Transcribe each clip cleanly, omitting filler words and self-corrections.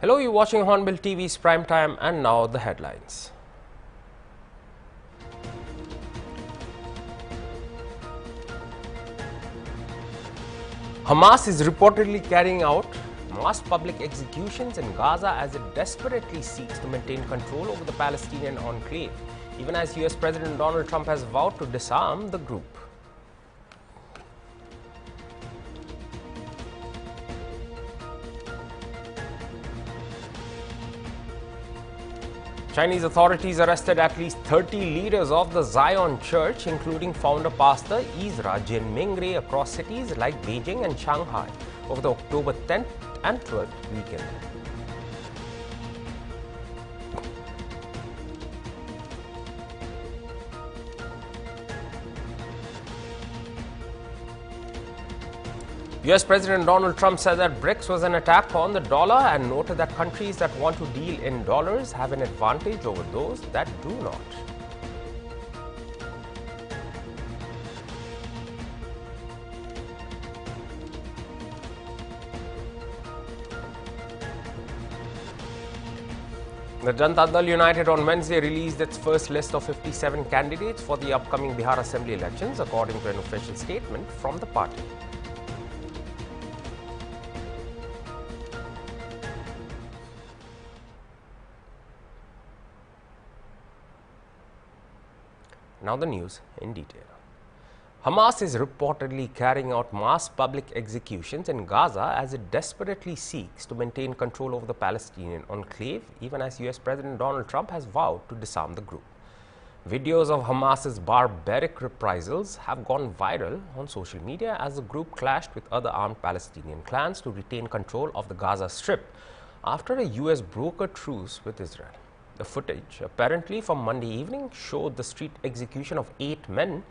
Hello, you're watching Hornbill TV's Prime Time, and now the headlines. Hamas is reportedly carrying out mass public executions in Gaza as it desperately seeks to maintain control over the Palestinian enclave, even as US President Donald Trump has vowed to disarm the group. Chinese authorities arrested at least 30 leaders of the Zion Church, including founder pastor Ezra Jinmingri, across cities like Beijing and Shanghai over the October 10th and 12th weekend. US President Donald Trump said that BRICS was an attack on the dollar and noted that countries that want to deal in dollars have an advantage over those that do not. The Janata Dal United on Wednesday released its first list of 57 candidates for the upcoming Bihar Assembly elections, according to an official statement from the party. Now the news in detail. Hamas is reportedly carrying out mass public executions in Gaza as it desperately seeks to maintain control over the Palestinian enclave, even as US President Donald Trump has vowed to disarm the group. Videos of Hamas's barbaric reprisals have gone viral on social media as the group clashed with other armed Palestinian clans to retain control of the Gaza Strip after a US brokered truce with Israel. The footage, apparently from Monday evening, showed the street execution of 8 men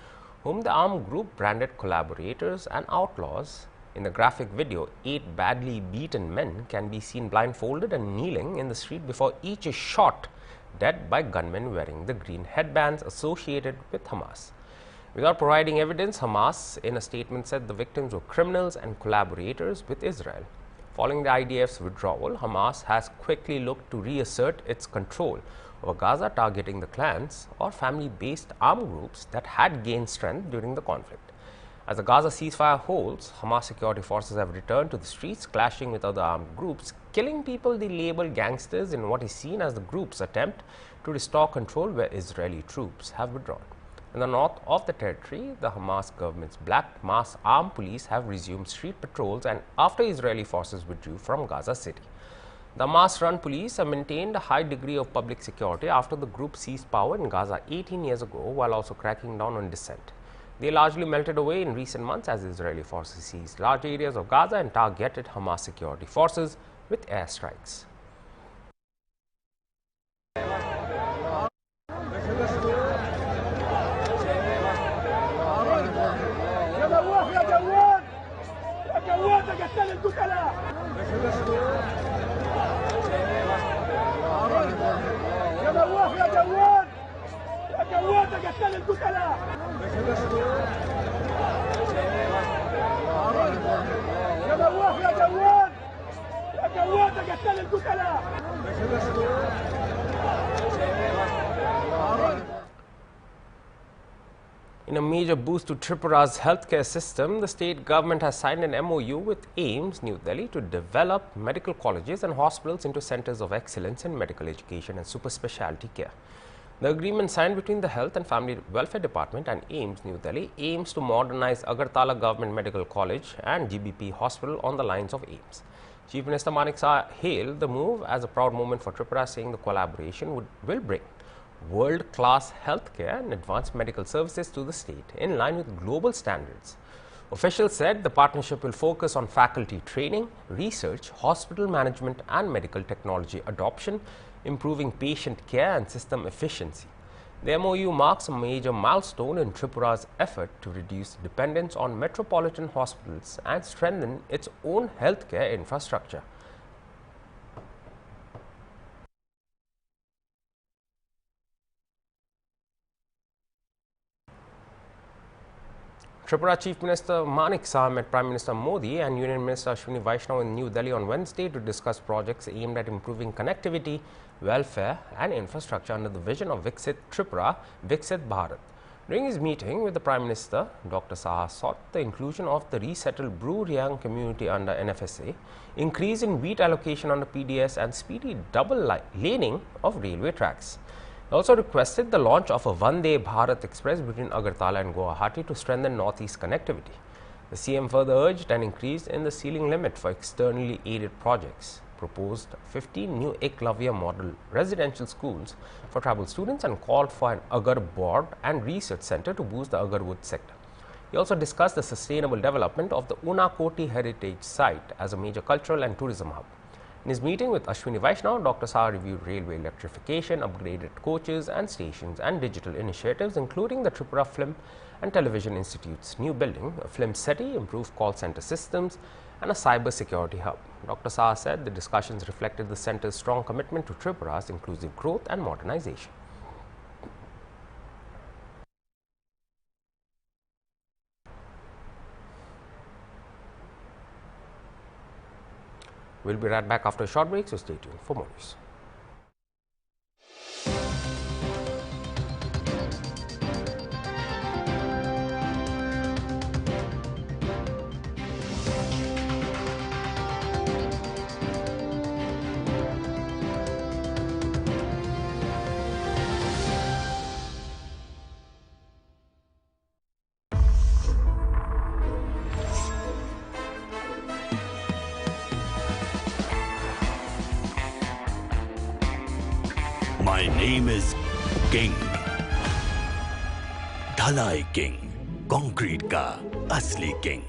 whom the armed group branded collaborators and outlaws. In the graphic video, 8 badly beaten men can be seen blindfolded and kneeling in the street before each is shot dead by gunmen wearing the green headbands associated with Hamas. Without providing evidence, Hamas, in a statement, said the victims were criminals and collaborators with Israel. Following the IDF's withdrawal, Hamas has quickly looked to reassert its control over Gaza, targeting the clans or family-based armed groups that had gained strength during the conflict. As the Gaza ceasefire holds, Hamas security forces have returned to the streets, clashing with other armed groups, killing people they label gangsters in what is seen as the group's attempt to restore control where Israeli troops have withdrawn. In the north of the territory, the Hamas government's black mass armed police have resumed street patrols and after Israeli forces withdrew from Gaza City. The Hamas-run police have maintained a high degree of public security after the group seized power in Gaza 18 years ago, while also cracking down on dissent. They largely melted away in recent months as Israeli forces seized large areas of Gaza and targeted Hamas security forces with airstrikes. In a major boost to Tripura's healthcare system, the state government has signed an MOU with AIIMS, New Delhi, to develop medical colleges and hospitals into centers of excellence in medical education and super specialty care. The agreement signed between the Health and Family Welfare Department and AIIMS, New Delhi, aims to modernize Agartala Government Medical College and GBP Hospital on the lines of AIIMS. Chief Minister Manik Saha hailed the move as a proud moment for Tripura, saying the collaboration will bring world-class healthcare and advanced medical services to the state in line with global standards. Officials said the partnership will focus on faculty training, research, hospital management and medical technology adoption, improving patient care and system efficiency. The MOU marks a major milestone in Tripura's effort to reduce dependence on metropolitan hospitals and strengthen its own healthcare infrastructure. Tripura Chief Minister Manik Saha met Prime Minister Modi and Union Minister Ashwini Vaishnaw in New Delhi on Wednesday to discuss projects aimed at improving connectivity, welfare and infrastructure under the vision of Viksit Tripura, Viksit Bharat. During his meeting with the Prime Minister, Dr. Saha sought the inclusion of the resettled Bru-Riang community under NFSA, increase in wheat allocation under PDS and speedy double laning of railway tracks. He also requested the launch of a Vande Bharat Express between Agartala and Guwahati to strengthen northeast connectivity. The CM further urged an increase in the ceiling limit for externally aided projects, proposed 15 new Eklavya model residential schools for tribal students and called for an Agar board and research center to boost the Agar wood sector. He also discussed the sustainable development of the Unakoti heritage site as a major cultural and tourism hub. In his meeting with Ashwini Vaishnaw, Dr. Saha reviewed railway electrification, upgraded coaches and stations and digital initiatives, including the Tripura Film and Television Institute's new building, a film city, improved call center systems and a cyber security hub. Dr. Saha said the discussions reflected the centre's strong commitment to Tripura's inclusive growth and modernization. We'll be right back after a short break, so stay tuned for more news. My name is King. Dhalai King. Concrete का असली King.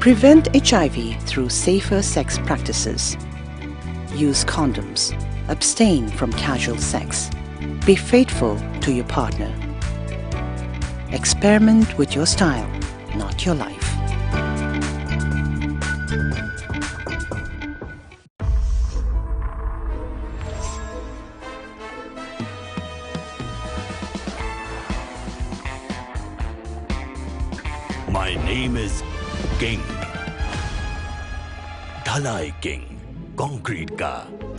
Prevent HIV through safer sex practices. Use condoms. Abstain from casual sex. Be faithful to your partner. Experiment with your style, not your life. My name is King. Dhalai King. Concrete का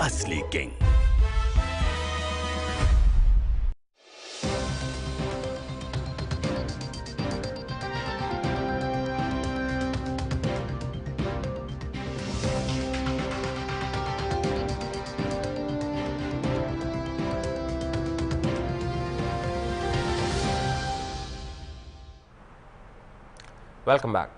असली King. Welcome back.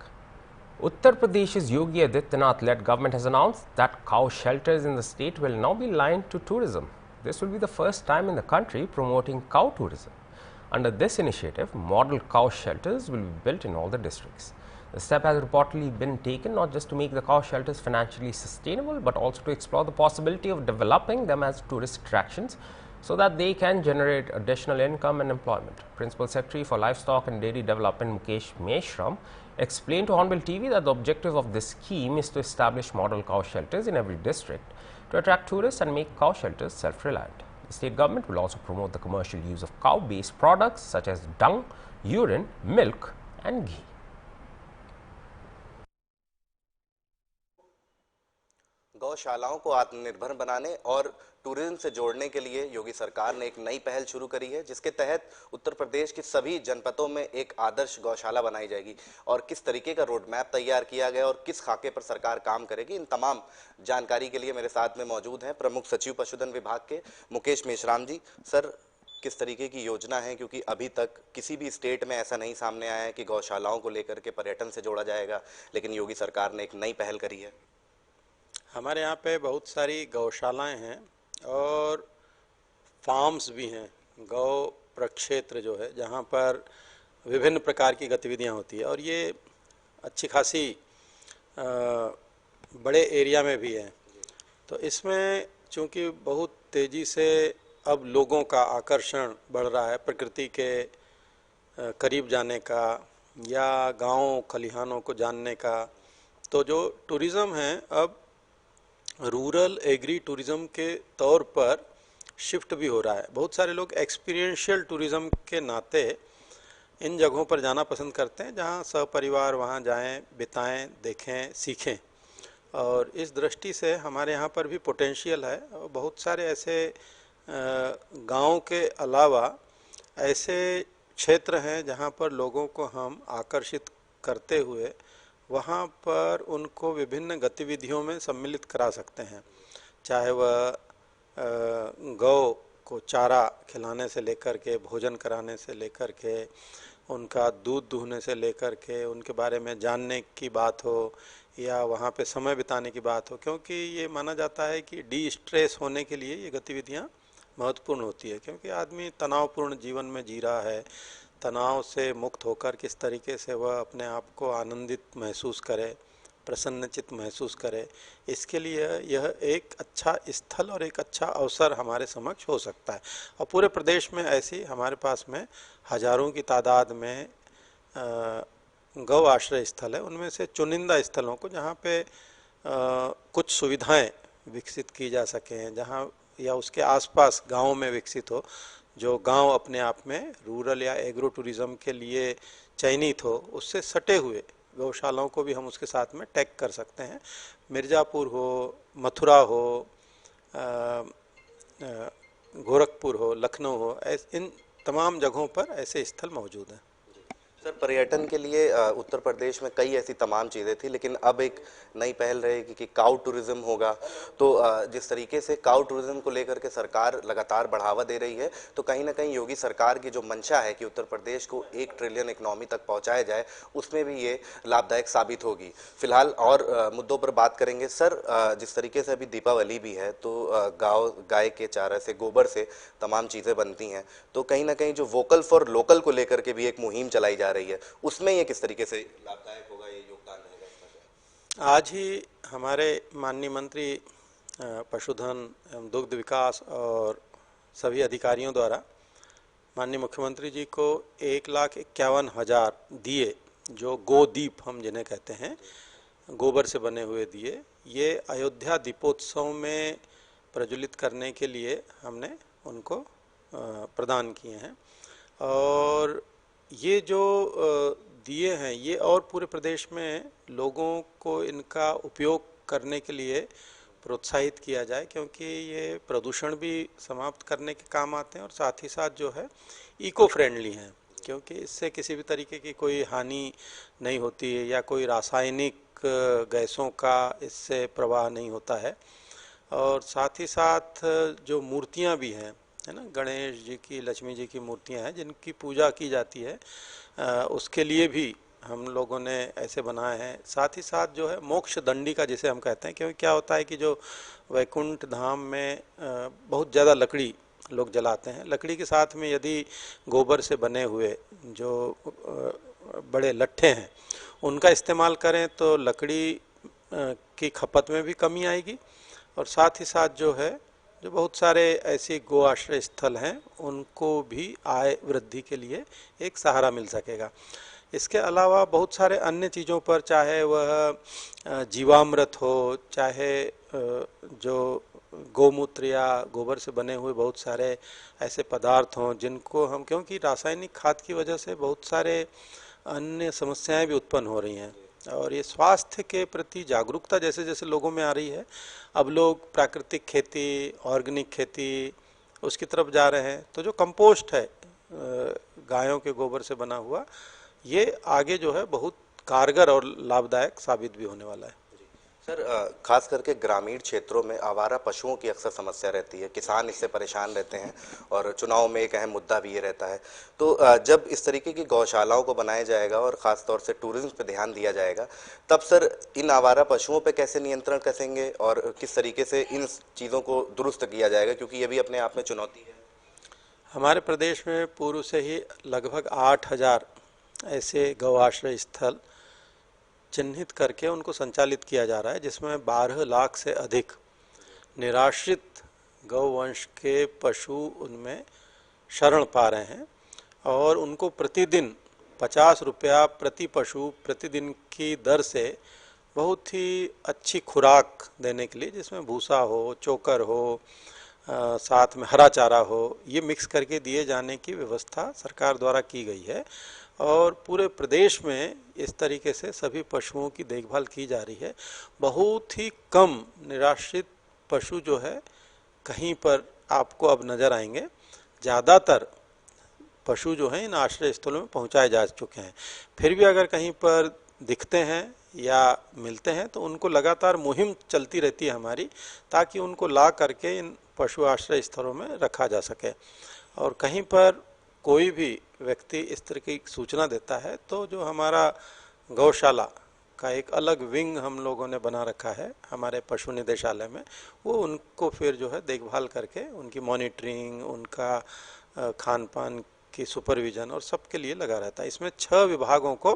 Uttar Pradesh's Yogi Adityanath-led government has announced that cow shelters in the state will now be linked to tourism. This will be the first time in the country promoting cow tourism. Under this initiative, model cow shelters will be built in all the districts. The step has reportedly been taken not just to make the cow shelters financially sustainable, but also to explore the possibility of developing them as tourist attractions so that they can generate additional income and employment. Principal Secretary for Livestock and Dairy Development Mukesh Meshram explained to Hornbill TV that the objective of this scheme is to establish model cow shelters in every district to attract tourists and make cow shelters self-reliant. The state government will also promote the commercial use of cow-based products such as dung, urine, milk and ghee. गौशालाओं को आत्मनिर्भर बनाने और tourism से जोड़ने के लिए योगी सरकार ने एक नई पहल शुरू करी है, जिसके तहत उत्तर प्रदेश की सभी जनपदों में एक आदर्श गौशाला बनाई जाएगी। और किस तरीके का रोड मैप तैयार किया गया और किस खाके पर सरकार काम करेगी, इन तमाम जानकारी के लिए मेरे साथ में मौजूद हैं प्रमुख सचिव पशुधन विभाग के मुकेश मेश्राम जी। सर, किस तरीके की योजना है, क्योंकि अभी तक किसी भी स्टेट में ऐसा नहीं सामने आया है कि गौशालाओं को लेकर के पर्यटन से जोड़ा जाएगा, लेकिन योगी सरकार ने एक नई पहल करी है। हमारे यहाँ पे बहुत सारी गौशालाएं हैं और फार्म्स भी हैं, गौ प्रक्षेत्र जो है, जहाँ पर विभिन्न प्रकार की गतिविधियाँ होती है और ये अच्छी खासी बड़े एरिया में भी है। तो इसमें चूँकि बहुत तेज़ी से अब लोगों का आकर्षण बढ़ रहा है प्रकृति के करीब जाने का या गाँव खलिहानों को जानने का, तो जो टूरिज़्म है अब रूरल एग्री टूरिज़्म के तौर पर शिफ्ट भी हो रहा है। बहुत सारे लोग एक्सपीरियंशियल टूरिज्म के नाते इन जगहों पर जाना पसंद करते हैं जहां सपरिवार वहां जाएं, बिताएं, देखें, सीखें। और इस दृष्टि से हमारे यहाँ पर भी पोटेंशियल है। और बहुत सारे ऐसे गांव के अलावा ऐसे क्षेत्र हैं जहां पर लोगों को हम आकर्षित करते हुए वहां पर उनको विभिन्न गतिविधियों में सम्मिलित करा सकते हैं। चाहे वह गौ को चारा खिलाने से लेकर के, भोजन कराने से लेकर के, उनका दूध दूहने से लेकर के, उनके बारे में जानने की बात हो या वहाँ पे समय बिताने की बात हो, क्योंकि ये माना जाता है कि डी स्ट्रेस होने के लिए ये गतिविधियाँ महत्वपूर्ण होती है। क्योंकि आदमी तनावपूर्ण जीवन में जी रहा है, तनाव से मुक्त होकर किस तरीके से वह अपने आप को आनंदित महसूस करे, प्रसन्नचित महसूस करे, इसके लिए यह एक अच्छा स्थल और एक अच्छा अवसर हमारे समक्ष हो सकता है। और पूरे प्रदेश में ऐसी हमारे पास में हजारों की तादाद में गौ आश्रय स्थल है। उनमें से चुनिंदा स्थलों को जहाँ पे कुछ सुविधाएं विकसित की जा सकें, जहाँ या उसके आसपास गाँव में विकसित हो, जो गांव अपने आप में रूरल या एग्रो टूरिज्म के लिए चयनित हो, उससे सटे हुए गौशालाओं को भी हम उसके साथ में टैग कर सकते हैं। मिर्ज़ापुर हो, मथुरा हो, गोरखपुर हो, लखनऊ हो, इन तमाम जगहों पर ऐसे स्थल मौजूद हैं। सर, पर्यटन के लिए उत्तर प्रदेश में कई ऐसी तमाम चीज़ें थी, लेकिन अब एक नई पहल रहेगी कि काउ टूरिज्म होगा। तो जिस तरीके से काउ टूरिज्म को लेकर के सरकार लगातार बढ़ावा दे रही है, तो कहीं ना कहीं योगी सरकार की जो मंशा है कि उत्तर प्रदेश को 1 ट्रिलियन इकोनॉमी तक पहुंचाया जाए, उसमें भी ये लाभदायक साबित होगी। फिलहाल और मुद्दों पर बात करेंगे। सर, जिस तरीके से अभी दीपावली भी है, तो गाय के चारा से, गोबर से तमाम चीज़ें बनती हैं, तो कहीं ना कहीं जो वोकल फॉर लोकल को लेकर के भी एक मुहिम चलाई जा रही है, उसमें ये किस तरीके से लाभदायक होगा, ये योगदान रहेगा इसका? आज ही हमारे माननीय मंत्री पशुधन एवं दुग्ध विकास और सभी अधिकारियों द्वारा माननीय मुख्यमंत्री जी को 1,51,000 दिए, जो गोदीप हम जिन्हें कहते हैं, गोबर से बने हुए दिए, ये अयोध्या दीपोत्सव में प्रज्वलित करने के लिए हमने उनको प्रदान किए हैं। और ये जो दिए हैं, ये और पूरे प्रदेश में लोगों को इनका उपयोग करने के लिए प्रोत्साहित किया जाए, क्योंकि ये प्रदूषण भी समाप्त करने के काम आते हैं और साथ ही साथ जो है इको फ्रेंडली हैं, क्योंकि इससे किसी भी तरीके की कोई हानि नहीं होती है या कोई रासायनिक गैसों का इससे प्रवाह नहीं होता है। और साथ ही साथ जो मूर्तियाँ भी हैं, है ना, गणेश जी की, लक्ष्मी जी की मूर्तियां हैं जिनकी पूजा की जाती है, उसके लिए भी हम लोगों ने ऐसे बनाए हैं। साथ ही साथ जो है मोक्ष दंडी का, जिसे हम कहते हैं, क्योंकि क्या होता है कि जो वैकुंठ धाम में बहुत ज़्यादा लकड़ी लोग जलाते हैं, लकड़ी के साथ में यदि गोबर से बने हुए जो बड़े लट्ठे हैं उनका इस्तेमाल करें तो लकड़ी की खपत में भी कमी आएगी, और साथ ही साथ जो है जो बहुत सारे ऐसे गो आश्रय स्थल हैं उनको भी आय वृद्धि के लिए एक सहारा मिल सकेगा। इसके अलावा बहुत सारे अन्य चीज़ों पर, चाहे वह जीवामृत हो, चाहे जो गोमूत्र या गोबर से बने हुए बहुत सारे ऐसे पदार्थ हों जिनको हम, क्योंकि रासायनिक खाद की वजह से बहुत सारे अन्य समस्याएं भी उत्पन्न हो रही हैं, और ये स्वास्थ्य के प्रति जागरूकता जैसे जैसे लोगों में आ रही है, अब लोग प्राकृतिक खेती, ऑर्गेनिक खेती, उसकी तरफ जा रहे हैं। तो जो कंपोस्ट है गायों के गोबर से बना हुआ, ये आगे जो है बहुत कारगर और लाभदायक साबित भी होने वाला है। सर, खास करके ग्रामीण क्षेत्रों में आवारा पशुओं की अक्सर समस्या रहती है, किसान इससे परेशान रहते हैं और चुनाव में एक अहम मुद्दा भी ये रहता है। तो जब इस तरीके की गौशालाओं को बनाया जाएगा और ख़ास तौर से टूरिज्म पे ध्यान दिया जाएगा, तब सर इन आवारा पशुओं पे कैसे नियंत्रण कसेंगे और किस तरीके से इन चीज़ों को दुरुस्त किया जाएगा, क्योंकि ये भी अपने आप में चुनौती है। हमारे प्रदेश में पूर्व से ही लगभग 8,000 ऐसे गौ आश्रय स्थल चिन्हित करके उनको संचालित किया जा रहा है, जिसमें 12 लाख से अधिक निराश्रित गौवंश के पशु उनमें शरण पा रहे हैं, और उनको प्रतिदिन 50 रुपया प्रति पशु प्रतिदिन की दर से बहुत ही अच्छी खुराक देने के लिए, जिसमें भूसा हो, चोकर हो, साथ में हरा चारा हो, ये मिक्स करके दिए जाने की व्यवस्था सरकार द्वारा की गई है और पूरे प्रदेश में इस तरीके से सभी पशुओं की देखभाल की जा रही है। बहुत ही कम निराश्रित पशु जो है कहीं पर आपको अब नज़र आएंगे। ज़्यादातर पशु जो हैं इन आश्रय स्थलों में पहुंचाए जा चुके हैं। फिर भी अगर कहीं पर दिखते हैं या मिलते हैं तो उनको लगातार मुहिम चलती रहती है हमारी, ताकि उनको ला करके इन पशु आश्रय स्थलों में रखा जा सके। और कहीं पर कोई भी व्यक्ति इस तरह की सूचना देता है तो जो हमारा गौशाला का एक अलग विंग हम लोगों ने बना रखा है हमारे पशु निदेशालय में, वो उनको फिर जो है देखभाल करके उनकी मॉनिटरिंग, उनका खान पान की सुपरविजन और सबके लिए लगा रहता है। इसमें 6 विभागों को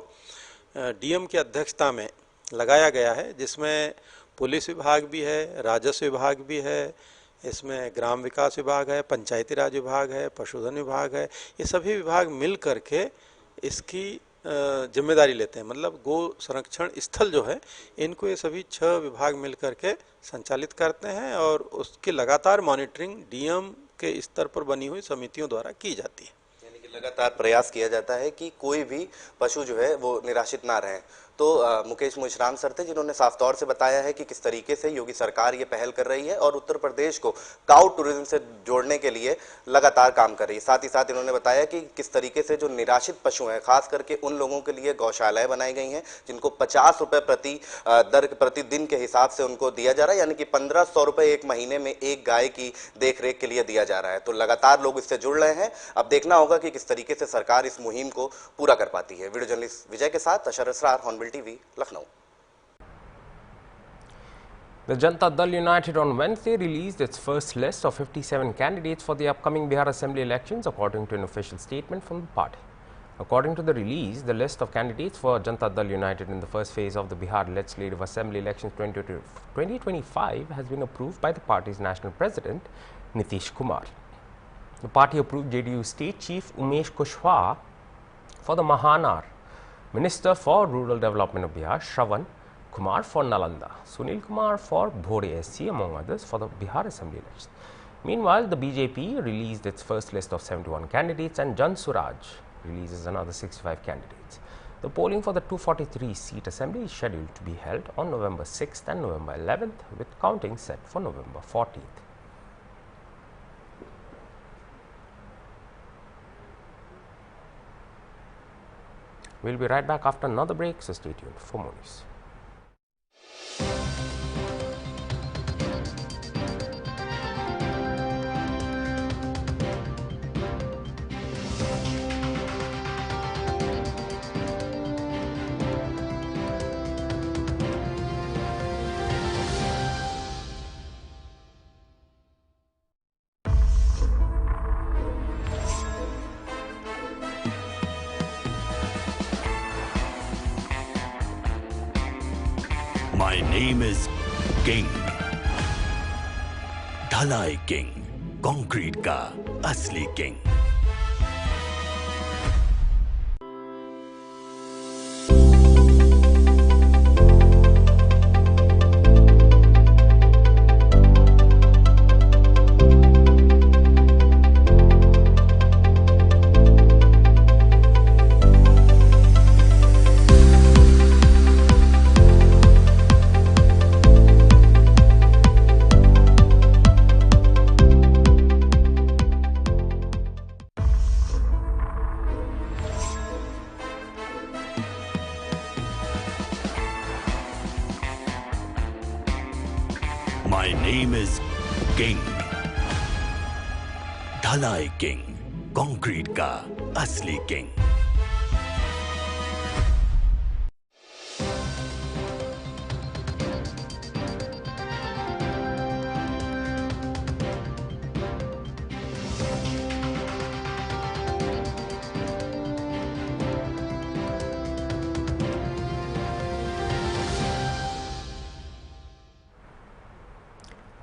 डीएम की अध्यक्षता में लगाया गया है, जिसमें पुलिस विभाग भी है, राजस्व विभाग भी है, इसमें ग्राम विकास विभाग है, पंचायती राज विभाग है, पशुधन विभाग है। ये सभी विभाग मिल करके इसकी जिम्मेदारी लेते हैं। मतलब गो संरक्षण स्थल जो है इनको ये सभी 6 विभाग मिल करके संचालित करते हैं और उसकी लगातार मॉनिटरिंग डीएम के स्तर पर बनी हुई समितियों द्वारा की जाती है। यानी कि लगातार प्रयास किया जाता है कि कोई भी पशु जो है वो निराश्रित ना रहें। तो मुकेश मुशराम सर थे जिन्होंने साफ तौर से बताया है कि किस तरीके से योगी सरकार ये पहल कर रही है और उत्तर प्रदेश को काउ टूरिज्म से जोड़ने के लिए लगातार काम कर रही है। साथ ही साथ इन्होंने बताया कि किस तरीके से जो निराश्रित पशु हैं, खास करके उन लोगों के लिए गौशालाएं बनाई गई हैं जिनको 50 रुपए प्रतिदिन के हिसाब से उनको दिया जा रहा है, यानी कि 1500 रुपए एक महीने में एक गाय की देखरेख के लिए दिया जा रहा है। तो लगातार लोग इससे जुड़ रहे हैं। अब देखना होगा कि किस तरीके से सरकार इस मुहिम को पूरा कर पाती है। वीडियो जर्नलिस्ट विजय के साथ Ashar Asrar, hornbill TV, Lucknow. The Janata Dal United on Wednesday released its first list of 57 candidates for the upcoming Bihar Assembly elections, according to an official statement from the party. According to the release, the list of candidates for Janata Dal United in the first phase of the Bihar Legislative Assembly elections 2025 has been approved by the party's national president, Nitish Kumar. The party approved JDU State Chief Umesh Kushwaha for the Mahanar, Minister for Rural Development of Bihar, Shravan Kumar for Nalanda, Sunil Kumar for Bhore SC, among others, for the Bihar Assembly elections. Meanwhile, the BJP released its first list of 71 candidates and Jan Suraj releases another 65 candidates. The polling for the 243-seat assembly is scheduled to be held on November 6th and November 11th, with counting set for November 14th. We'll be right back after another break, so stay tuned for more news. My name is King. ढलाई king, concrete का असली king. My name is King. ढलाई king, concrete का असली king.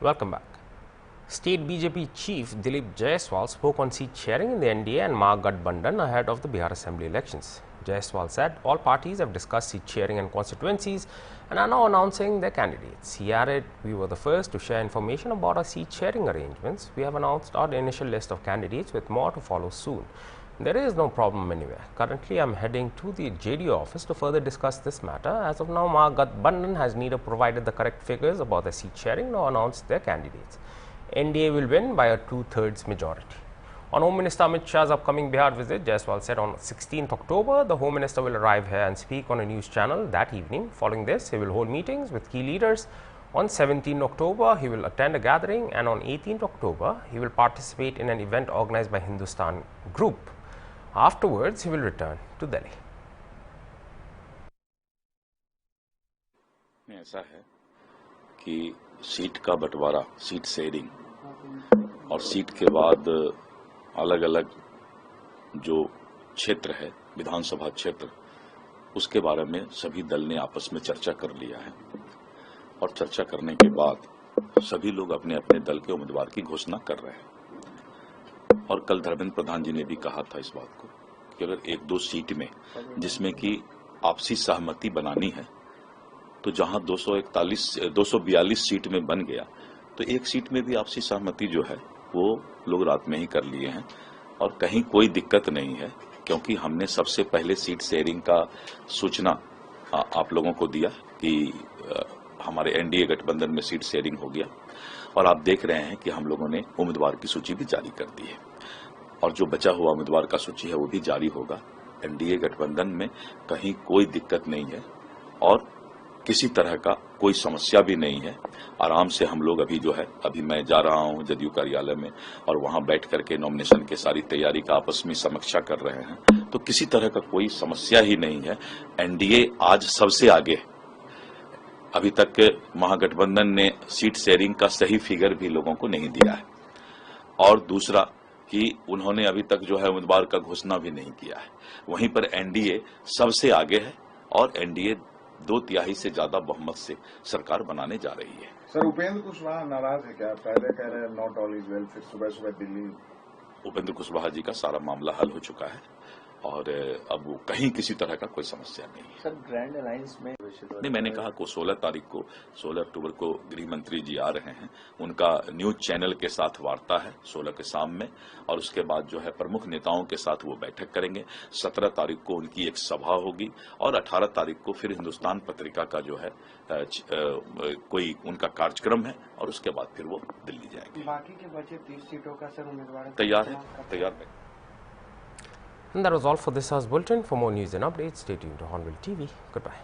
Welcome back. State BJP chief Dilip Jaiswal spoke on seat sharing in the NDA and Mahagathbandhan ahead of the Bihar Assembly elections. Jaiswal said all parties have discussed seat sharing and constituencies and are now announcing their candidates. He added, "We were the first to share information about our seat sharing arrangements. We have announced our initial list of candidates with more to follow soon. There is no problem anywhere. Currently, I am heading to the JDO office to further discuss this matter. As of now, Mahagathbandhan has neither provided the correct figures about the seat sharing nor announced their candidates. NDA will win by a 2/3 majority." On Home Minister Amit Shah's upcoming Bihar visit, Jaiswal said on 16th October, the Home Minister will arrive here and speak on a news channel that evening. Following this, he will hold meetings with key leaders. On 17th October, he will attend a gathering, and on 18th October, he will participate in an event organized by Hindustan Group. Afterwards, he will return to Delhi. ऐसा है कि seat का बंटवारा, seat sharing और seat के बाद अलग अलग जो क्षेत्र है, विधानसभा क्षेत्र, उसके बारे में सभी दल ने आपस में चर्चा कर लिया है और चर्चा करने के बाद सभी लोग अपने अपने दल के उम्मीदवार की घोषणा कर रहे हैं। और कल धर्मेंद्र प्रधान जी ने भी कहा था इस बात को कि अगर 1-2 सीट में जिसमें कि आपसी सहमति बनानी है, तो जहां 242 सीट में बन गया, तो एक सीट में भी आपसी सहमति जो है वो लोग रात में ही कर लिए हैं और कहीं कोई दिक्कत नहीं है, क्योंकि हमने सबसे पहले सीट शेयरिंग का सूचना आप लोगों को दिया कि हमारे एनडीए गठबंधन में सीट शेयरिंग हो गया और आप देख रहे हैं कि हम लोगों ने उम्मीदवार की सूची भी जारी कर दी है और जो बचा हुआ उम्मीदवार का सूची है वो भी जारी होगा। एनडीए गठबंधन में कहीं कोई दिक्कत नहीं है और किसी तरह का कोई समस्या भी नहीं है। आराम से हम लोग अभी मैं जा रहा हूं जदयू कार्यालय में और वहां बैठ करके नॉमिनेशन की सारी तैयारी का आपस में समीक्षा कर रहे हैं, तो किसी तरह का कोई समस्या ही नहीं है। एनडीए आज सबसे आगे है। अभी तक महागठबंधन ने सीट शेयरिंग का सही फिगर भी लोगों को नहीं दिया है और दूसरा कि उन्होंने अभी तक उम्मीदवार का घोषणा भी नहीं किया है। वहीं पर एनडीए सबसे आगे है और एनडीए 2/3 से ज्यादा बहुमत से सरकार बनाने जा रही है। सर, उपेंद्र कुशवाहा नाराज है क्या? पहले कह रहे हैं नॉट ऑल इज वेल, फिर सुबह सुबह दिल्ली। उपेंद्र कुशवाहा जी का सारा मामला हल हो चुका है और अब वो कहीं किसी तरह का कोई समस्या नहीं है। सर, ग्रैंड अलायंस में नहीं, मैंने कहा को 16 अक्टूबर को गृह मंत्री जी आ रहे हैं, उनका न्यूज चैनल के साथ वार्ता है 16 के शाम में और उसके बाद प्रमुख नेताओं के साथ वो बैठक करेंगे। 17 तारीख को उनकी एक सभा होगी और 18 तारीख को फिर हिंदुस्तान पत्रिका का कोई उनका कार्यक्रम है और उसके बाद फिर वो दिल्ली जाएंगे। बाकी के बचे 30 सीटों का सर उम्मीदवार तैयार है। And that was all for this hour's bulletin. For more news and updates, stay tuned to Hornbill TV. Goodbye.